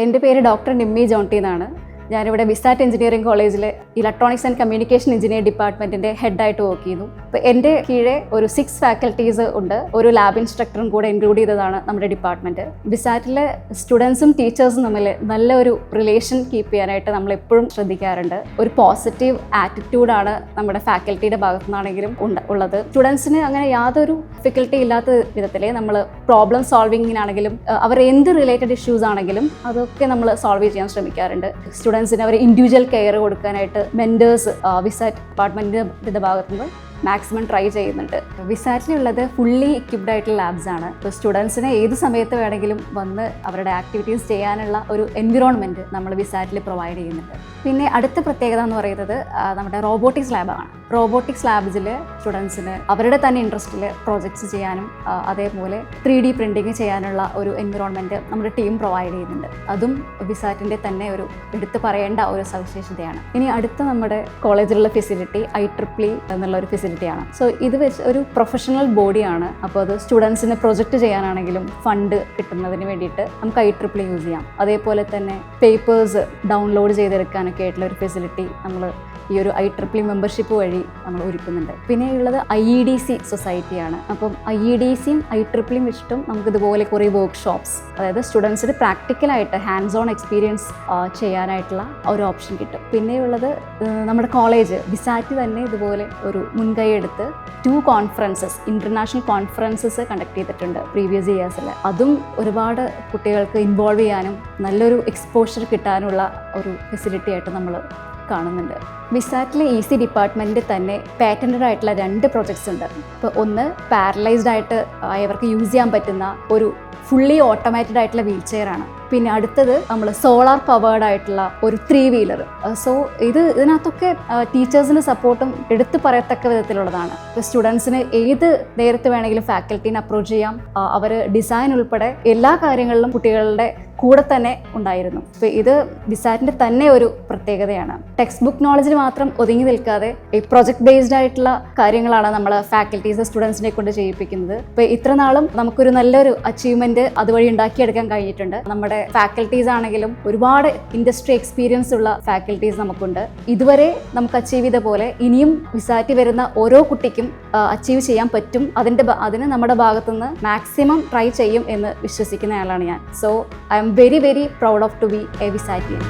എൻ്റെ പേര് ഡോക്ടർ നിമ്മി ജോൺട്ടി എന്നാണ്. ഞാനിവിടെ വിസാറ്റ് എഞ്ചിനീയറിംഗ് കോളേജിലെ ഇലക്ട്രോണിക്സ് ആൻഡ് കമ്മ്യൂണിക്കേഷൻ എഞ്ചിനീയർ ഡിപ്പാർട്ട്മെൻറ്റിൻ്റെ ഹെഡായിട്ട് വർക്ക് ചെയ്യുന്നു. അപ്പോൾ എൻ്റെ കീഴെ ഒരു 6 ഫാക്കൽറ്റീസ് ഉണ്ട്. ഒരു ലാബ് ഇൻസ്ട്രക്ടറും കൂടെ ഇൻക്ലൂഡ് ചെയ്തതാണ് നമ്മുടെ ഡിപ്പാർട്ട്മെൻറ്റ്. വിസാറ്റിലെ സ്റ്റുഡൻസും ടീച്ചേഴ്സും തമ്മിൽ നല്ലൊരു റിലേഷൻ കീപ്പ് ചെയ്യാനായിട്ട് നമ്മൾ എപ്പോഴും ശ്രദ്ധിക്കാറുണ്ട്. ഒരു പോസിറ്റീവ് ആറ്റിറ്റ്യൂഡാണ് നമ്മുടെ ഫാക്കൽറ്റിയുടെ ഭാഗത്തു നിന്നാണെങ്കിലും ഉള്ളത്. സ്റ്റുഡൻസിന് അങ്ങനെ യാതൊരു ഡിഫിക്കൽട്ടി ഇല്ലാത്ത വിധത്തിൽ നമ്മൾ പ്രോബ്ലം സോൾവിങ്ങിനാണെങ്കിലും അവർ എന്ത് റിലേറ്റഡ് ഇഷ്യൂസ് ആണെങ്കിലും അതൊക്കെ നമ്മൾ സോൾവ് ചെയ്യാൻ ശ്രമിക്കാറുണ്ട്. സ്റ്റുഡൻസിന് അവർ ഇൻഡിവിജ്വൽ കെയർ കൊടുക്കാനായിട്ട് മെൻറ്റേഴ്സ് വിസാറ്റ് ഡിപ്പാർട്ട്മെൻറ്റിൻ്റെ ഭാഗത്തുനിന്ന് മാക്സിമം ട്രൈ ചെയ്യുന്നുണ്ട്. വിസാറ്റിലുള്ളത് ഫുള്ളി എക്യുപ്ഡ് ആയിട്ടുള്ള ലാബ്സ് ആണ്. ഇപ്പോൾ സ്റ്റുഡൻസിന് ഏത് സമയത്ത് വേണമെങ്കിലും വന്ന് അവരുടെ ആക്ടിവിറ്റീസ് ചെയ്യാനുള്ള ഒരു എൻവിറോൺമെൻറ്റ് നമ്മൾ വിസാറ്റിൽ പ്രൊവൈഡ് ചെയ്യുന്നുണ്ട്. പിന്നെ അടുത്ത പ്രത്യേകത എന്ന് പറയുന്നത് നമ്മുടെ റോബോട്ടിക്സ് ലാബാണ്. റോബോട്ടിക്സ് ലാബ്സിൽ സ്റ്റുഡൻസിന് അവരുടെ തന്നെ ഇൻട്രസ്റ്റിൽ പ്രോജക്ട്സ് ചെയ്യാനും അതേപോലെ 3D പ്രിൻറ്റിങ് ചെയ്യാനുള്ള ഒരു എൻവിറോൺമെൻറ്റ് നമ്മുടെ ടീം പ്രൊവൈഡ് ചെയ്യുന്നുണ്ട്. അതും വിസാറ്റിൻ്റെ തന്നെ ഒരു എടുത്തു പറയേണ്ട ഒരു സവിശേഷതയാണ്. ഇനി അടുത്ത നമ്മുടെ കോളേജിലുള്ള ഫെസിലിറ്റി IEEE എന്നുള്ള ഒരു ഫെസിലിറ്റിയാണ്. സോ ഇത് വെച്ച് ഒരു പ്രൊഫഷണൽ ബോഡിയാണ്. അപ്പോൾ അത് സ്റ്റുഡൻസിന് പ്രൊജക്റ്റ് ചെയ്യാനാണെങ്കിലും ഫണ്ട് കിട്ടുന്നതിന് വേണ്ടിയിട്ട് നമുക്ക് IEEE യൂസ് ചെയ്യാം. അതേപോലെ തന്നെ പേപ്പേഴ്സ് ഡൗൺലോഡ് ചെയ്തെടുക്കാനൊക്കെ ആയിട്ടുള്ള ഒരു ഫെസിലിറ്റി നമ്മൾ ഈ ഒരു IEEE മെമ്പർഷിപ്പ് വഴി നമ്മൾ ഒരുക്കുന്നുണ്ട്. പിന്നെയുള്ളത് IEDC സൊസൈറ്റിയാണ്. അപ്പം IEDCയും IEEEയും വെച്ചിട്ടും നമുക്കിതുപോലെ കുറേ വർക്ക്ഷോപ്സ്, അതായത് സ്റ്റുഡൻസിന് പ്രാക്ടിക്കലായിട്ട് ഹാൻഡ്സ് ഓൺ എക്സ്പീരിയൻസ് ചെയ്യാനായിട്ടുള്ള ഒരു ഓപ്ഷൻ കിട്ടും. പിന്നെയുള്ളത് നമ്മുടെ കോളേജ് വിസാറ്റ് തന്നെ ഇതുപോലെ ഒരു മുൻകൈ എടുത്ത് 2 കോൺഫറൻസസ്, ഇൻ്റർനാഷണൽ കോൺഫറൻസസ് കണ്ടക്ട് ചെയ്തിട്ടുണ്ട് പ്രീവിയസ് ഇയേഴ്സിൽ. അതും ഒരുപാട് കുട്ടികൾക്ക് ഇൻവോൾവ് ചെയ്യാനും നല്ലൊരു എക്സ്പോഷർ കിട്ടാനുള്ള ഒരു ഫെസിലിറ്റി ആയിട്ട് നമ്മൾ കാണുന്നുണ്ട്. വിസാറ്റിലെ EC ഡിപ്പാർട്ട്മെൻറ്റിൽ തന്നെ പാറ്റൻറ്റഡ് ആയിട്ടുള്ള 2 പ്രോജക്ട്സ് ഉണ്ട്. ഇപ്പോൾ ഒന്ന് പാരലൈസ്ഡ് ആയിട്ട് ആയവർക്ക് യൂസ് ചെയ്യാൻ പറ്റുന്ന ഒരു ഫുള്ളി ഓട്ടോമാറ്റഡ് ആയിട്ടുള്ള വീൽ ചെയറാണ്. പിന്നെ അടുത്തത് നമ്മൾ സോളാർ പവേർഡ് ആയിട്ടുള്ള ഒരു 3 വീലർ. സോ ഇതിനകത്തൊക്കെ ടീച്ചേഴ്സിൻ്റെ സപ്പോർട്ടും എടുത്തു പറയത്തക്ക വിധത്തിലുള്ളതാണ്. ഇപ്പോൾ സ്റ്റുഡൻസിന് ഏത് നേരത്ത് വേണമെങ്കിലും ഫാക്കൽറ്റീനെ അപ്രോച്ച് ചെയ്യാം. അവർ ഡിസൈൻ ഉൾപ്പെടെ എല്ലാ കാര്യങ്ങളിലും കുട്ടികളുടെ കൂടെ തന്നെ ഉണ്ടായിരുന്നു. അപ്പോൾ ഇത് വിസാറ്റിൻ്റെ തന്നെ ഒരു പ്രത്യേകതയാണ്. ടെക്സ്റ്റ് ബുക്ക് നോളജിൽ മാത്രം ഒതുങ്ങി നിൽക്കാതെ ഈ പ്രൊജക്ട് ബേസ്ഡ് ആയിട്ടുള്ള കാര്യങ്ങളാണ് നമ്മൾ ഫാക്കൽറ്റീസ് സ്റ്റുഡൻസിനെ കൊണ്ട് ചെയ്യിപ്പിക്കുന്നത്. ഇപ്പോൾ ഇത്ര നാളും നമുക്കൊരു നല്ലൊരു അച്ചീവ്മെൻറ്റ് അതുവഴി ഉണ്ടാക്കിയെടുക്കാൻ കഴിഞ്ഞിട്ടുണ്ട്. നമ്മുടെ ഫാക്കൽറ്റീസ് ആണെങ്കിലും ഒരുപാട് ഇൻഡസ്ട്രി എക്സ്പീരിയൻസ് ഉള്ള ഫാക്കൽറ്റീസ് നമുക്കുണ്ട്. ഇതുവരെ നമുക്ക് അച്ചീവ് ചെയ്ത പോലെ ഇനിയും വിസാറ്റ് വരുന്ന ഓരോ കുട്ടിക്കും അച്ചീവ് ചെയ്യാൻ പറ്റും. അതിന് നമ്മുടെ ഭാഗത്തുനിന്ന് മാക്സിമം ട്രൈ ചെയ്യും എന്ന് വിശ്വസിക്കുന്ന ആളാണ് ഞാൻ. So I M very proud of to be a Visatian.